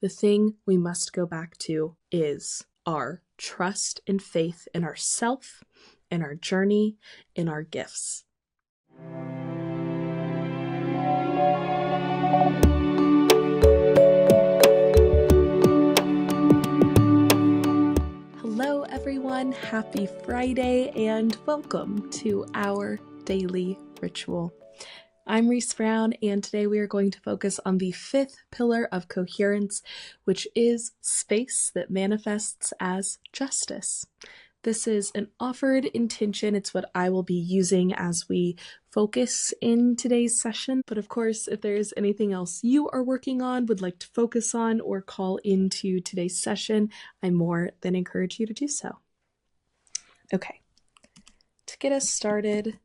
the thing we must go back to is our trust and faith in ourself, in our journey, in our gifts. Hello everyone, happy Friday and welcome to our daily ritual. I'm Reese Brown, and today we are going to focus on the fifth pillar of coherence, which is space that manifests as justice. This is an offered intention. It's what I will be using as we focus in today's session. But of course, if there's anything else you are working on, would like to focus on, or call into today's session, I more than encourage you to do so. Okay, to get us started,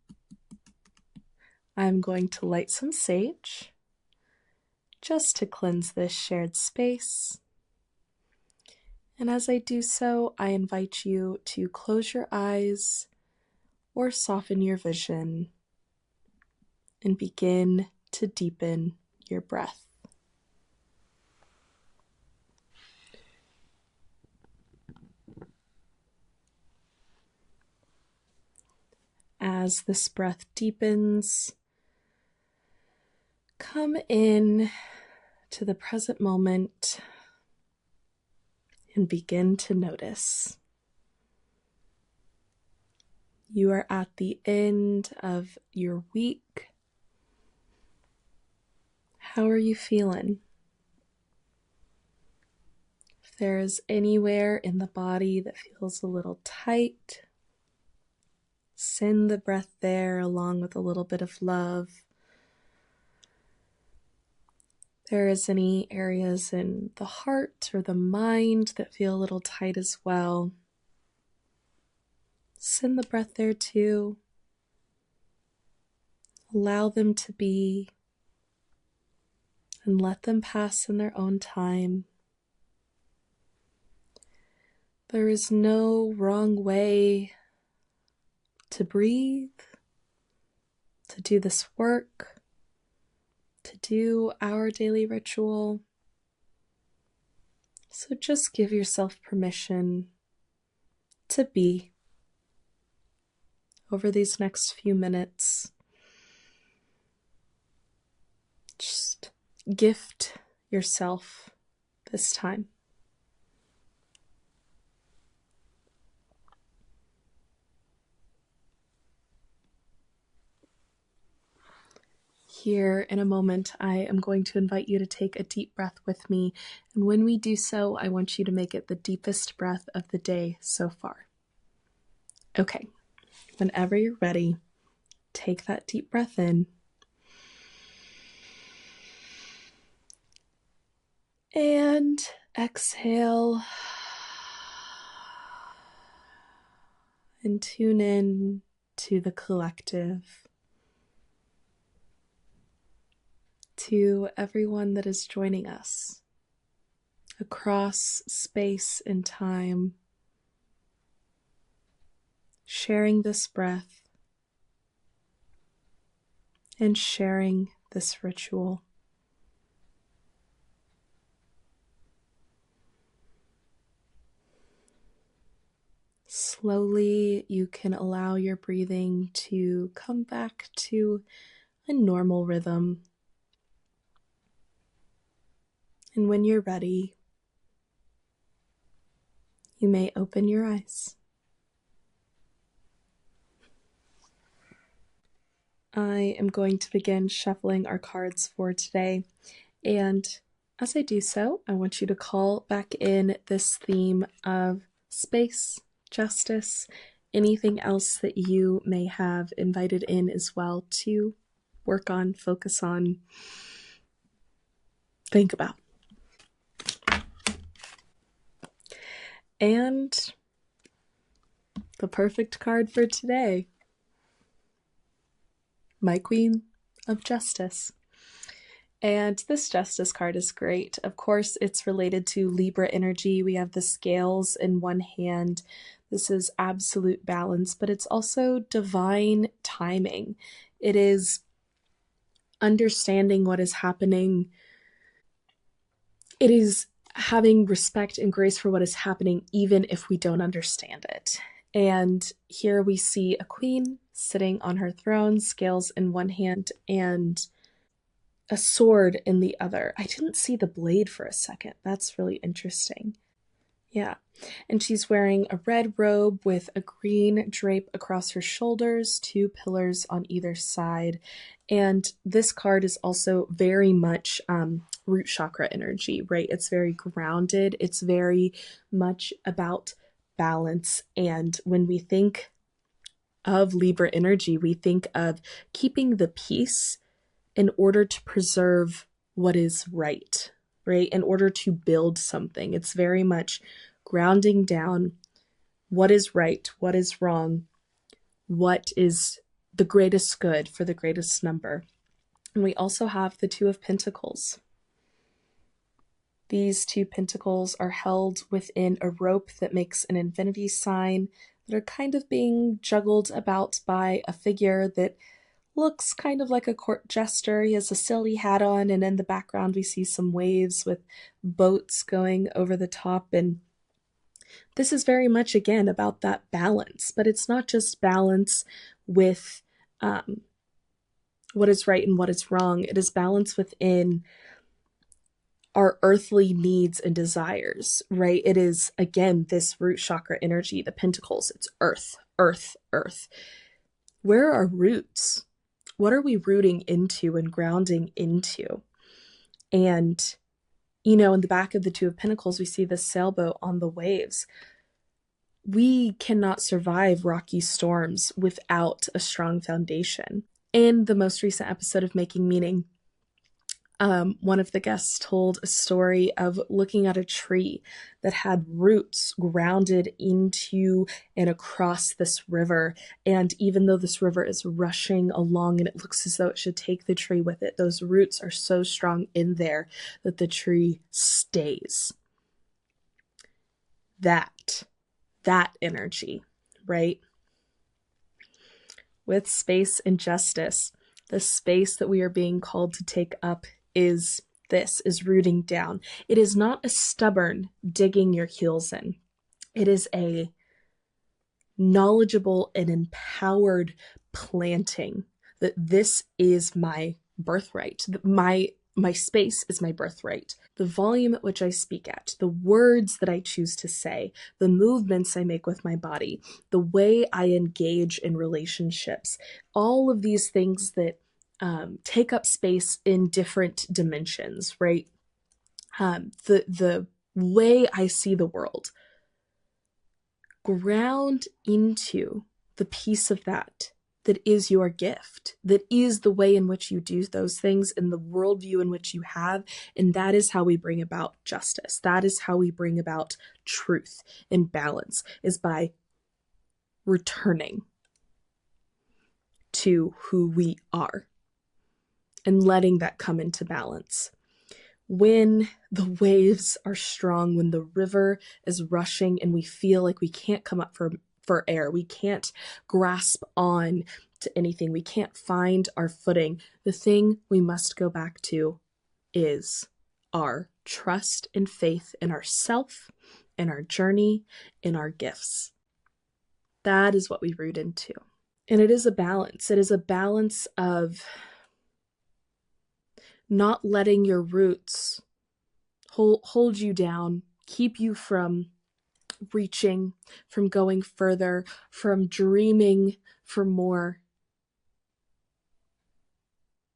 I'm going to light some sage just to cleanse this shared space. And as I do so, I invite you to close your eyes or soften your vision and begin to deepen your breath. As this breath deepens, come in to the present moment and begin to notice. You are at the end of your week. How are you feeling? If there is anywhere in the body that feels a little tight, send the breath there along with a little bit of love. If there is any areas in the heart or the mind that feel a little tight as well, send the breath there too. Allow them to be and let them pass in their own time. There is no wrong way to breathe, to do this work, to do our daily ritual. So just give yourself permission to be over these next few minutes. Just gift yourself this time. Here in a moment, I am going to invite you to take a deep breath with me. And when we do so, I want you to make it the deepest breath of the day so far. Okay, whenever you're ready, take that deep breath in. And exhale. And tune in to the collective. To everyone that is joining us across space and time, sharing this breath and sharing this ritual. Slowly, you can allow your breathing to come back to a normal rhythm. And when you're ready, you may open your eyes. I am going to begin shuffling our cards for today. And as I do so, I want you to call back in this theme of space, justice, anything else that you may have invited in as well to work on, focus on, think about. And the perfect card for today, my Queen of Justice. And this Justice card is great. Of course, it's related to Libra energy. We have the scales in one hand. This is absolute balance, but it's also divine timing. It is understanding what is happening. It is having respect and grace for what is happening, even if we don't understand it. And here we see a queen sitting on her throne, scales in one hand and a sword in the other. I didn't see the blade for a second. That's really interesting. Yeah. And she's wearing a red robe with a green drape across her shoulders, 2 pillars on either side. And this card is also very much root chakra energy, right? It's very grounded. It's very much about balance. And when we think of Libra energy, we think of keeping the peace in order to preserve what is right, right? In order to build something. It's very much grounding down what is right, what is wrong, what is the greatest good for the greatest number. And we also have the 2 of Pentacles. These 2 pentacles are held within a rope that makes an infinity sign that are kind of being juggled about by a figure that looks kind of like a court jester. He has a silly hat on, and in the background we see some waves with boats going over the top. And this is very much, again, about that balance. But it's not just balance with what is right and what is wrong. It is balance within our earthly needs and desires, right? It is, again, this root chakra energy, the pentacles. It's earth, earth, earth. Where are our roots? What are we rooting into and grounding into? And, in the back of the 2 of Pentacles, we see this sailboat on the waves. We cannot survive rocky storms without a strong foundation. In the most recent episode of Making Meaning, one of the guests told a story of looking at a tree that had roots grounded into and across this river. And even though this river is rushing along and it looks as though it should take the tree with it, those roots are so strong in there that the tree stays. That energy, right? With space and justice, the space that we are being called to take up is rooting down. It is not a stubborn digging your heels in. It is a knowledgeable and empowered planting that this is my birthright. My space is my birthright. The volume at which I speak at, the words that I choose to say, the movements I make with my body, the way I engage in relationships, all of these things that take up space in different dimensions, right? The way I see the world, ground into the piece of that is your gift, that is the way in which you do those things and the worldview in which you have. And that is how we bring about justice. That is how we bring about truth and balance, is by returning to who we are and letting that come into balance. When the waves are strong, when the river is rushing and we feel like we can't come up for air, we can't grasp on to anything, we can't find our footing, the thing we must go back to is our trust and faith in ourself, in our journey, in our gifts. That is what we root into. And it is a balance. It is a balance of not letting your roots hold you down, keep you from reaching, from going further, from dreaming for more,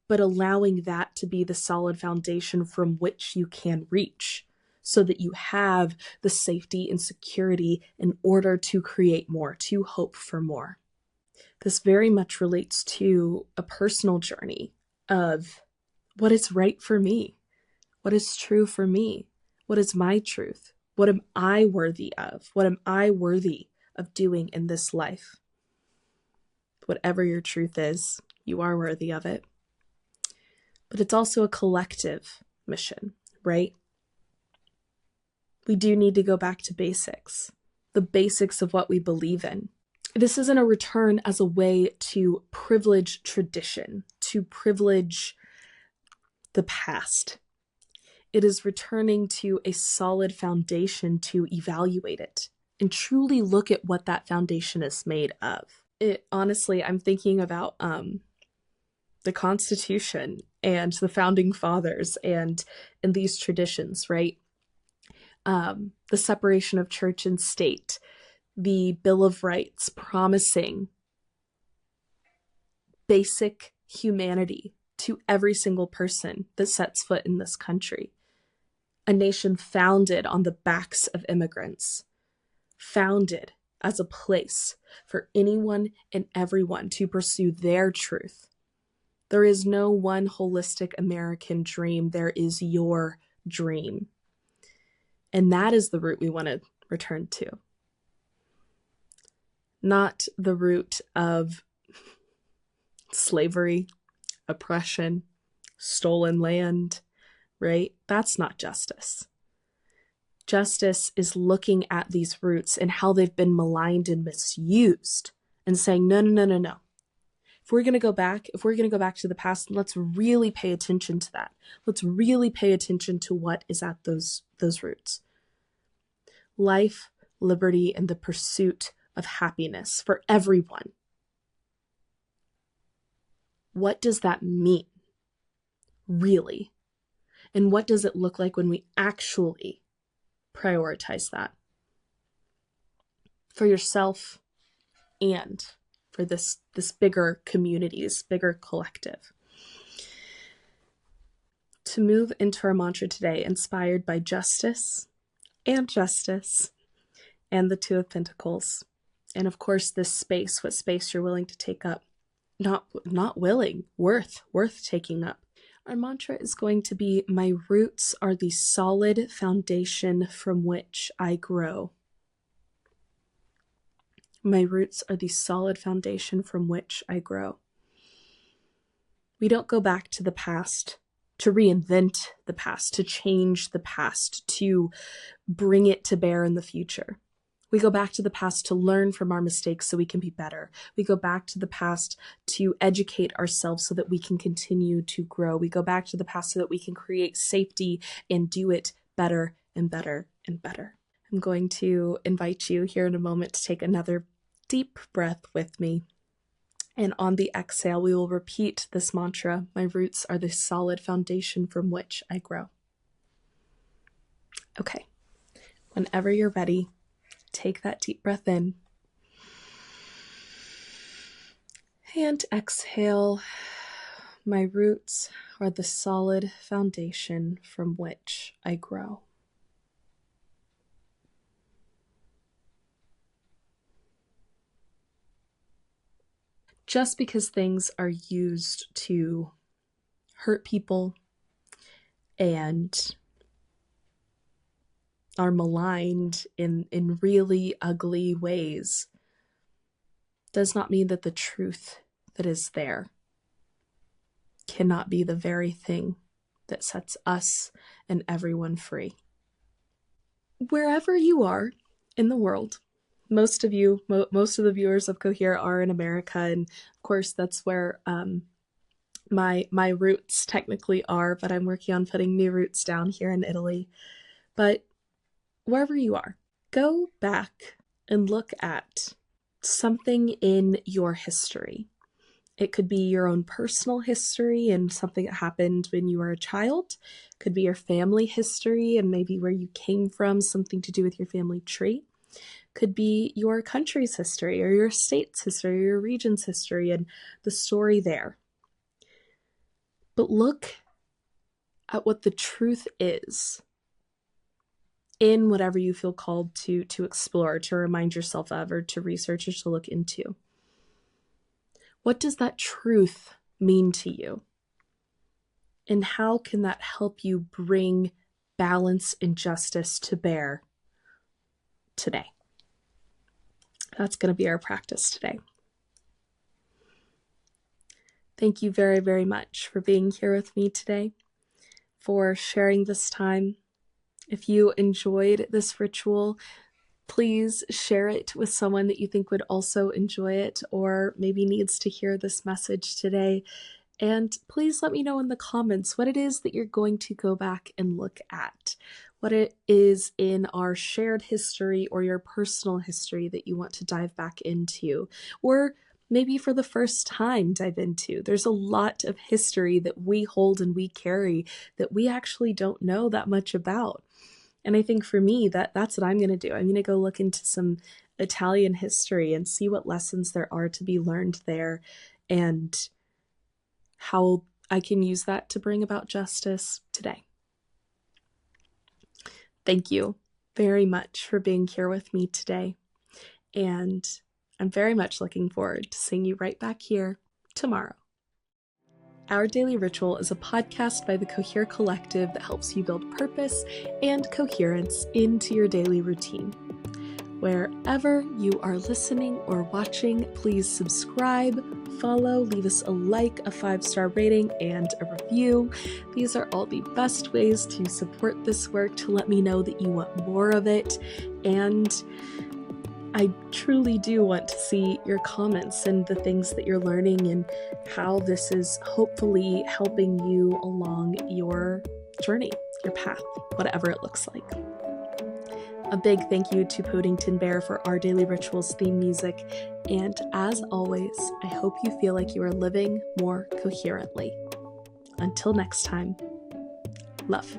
but allowing that to be the solid foundation from which you can reach, so that you have the safety and security in order to create more, to hope for more. This very much relates to a personal journey of what is right for me, what is true for me, what is my truth, what am I worthy of, what am I worthy of doing in this life. Whatever your truth is, you are worthy of it. But it's also a collective mission, right? We do need to go back to basics, the basics of what we believe in. This isn't a return as a way to privilege tradition, to privilege the past. It is returning to a solid foundation to evaluate it and truly look at what that foundation is made of. Honestly, I'm thinking about the Constitution and the founding fathers and these traditions, right? The separation of church and state, the Bill of Rights promising basic humanity to every single person that sets foot in this country. A nation founded on the backs of immigrants, founded as a place for anyone and everyone to pursue their truth. There is no one holistic American dream. There is your dream. And that is the root we want to return to. Not the root of slavery, oppression, stolen land, right? That's not justice. Justice is looking at these roots and how they've been maligned and misused and saying, no, no, no, no, no. If we're going to go back to the past, let's really pay attention to that. Let's really pay attention to what is at those roots. Life, liberty, and the pursuit of happiness for everyone. What does that mean, really? And what does it look like when we actually prioritize that for yourself and for this bigger community, this bigger collective? To move into our mantra today, inspired by justice and the Two of Pentacles, and of course this space, what space you're willing to take up, not willing, worth taking up. Our mantra is going to be, my roots are the solid foundation from which I grow. My roots are the solid foundation from which I grow. We don't go back to the past to reinvent the past, to change the past, to bring it to bear in the future. We go back to the past to learn from our mistakes so we can be better. We go back to the past to educate ourselves so that we can continue to grow. We go back to the past so that we can create safety and do it better and better and better. I'm going to invite you here in a moment to take another deep breath with me. And on the exhale, we will repeat this mantra. My roots are the solid foundation from which I grow. Okay. Whenever you're ready, take that deep breath in and exhale. My roots are the solid foundation from which I grow. Just because things are used to hurt people and are maligned in really ugly ways does not mean that the truth that is there cannot be the very thing that sets us and everyone free. Wherever you are in the world, most of the viewers of Cohere are in America, and of course that's where my roots technically are, but I'm working on putting new roots down here in Italy. But wherever you are, go back and look at something in your history. It could be your own personal history and something that happened when you were a child. It could be your family history and maybe where you came from, something to do with your family tree. It could be your country's history or your state's history or your region's history and the story there. But look at what the truth is in whatever you feel called to explore, to remind yourself of, or to research or to look into. What does that truth mean to you? And how can that help you bring balance and justice to bear today? That's going to be our practice today. Thank you very, very much for being here with me today, for sharing this time. If you enjoyed this ritual, please share it with someone that you think would also enjoy it or maybe needs to hear this message today. And please let me know in the comments what it is that you're going to go back and look at, what it is in our shared history or your personal history that you want to dive back into, or maybe for the first time dive into. There's a lot of history that we hold and we carry that we actually don't know that much about. And I think for me, that's what I'm going to do. I'm going to go look into some Italian history and see what lessons there are to be learned there and how I can use that to bring about justice today. Thank you very much for being here with me today. And I'm very much looking forward to seeing you right back here tomorrow. Our Daily Ritual is a podcast by the Cohere Collective that helps you build purpose and coherence into your daily routine. Wherever you are listening or watching, please subscribe, follow, leave us a like, a 5-star rating, and a review. These are all the best ways to support this work, to let me know that you want more of it. And I truly do want to see your comments and the things that you're learning and how this is hopefully helping you along your journey, your path, whatever it looks like. A big thank you to Podington Bear for our Daily Rituals theme music. And as always, I hope you feel like you are living more coherently. Until next time, love.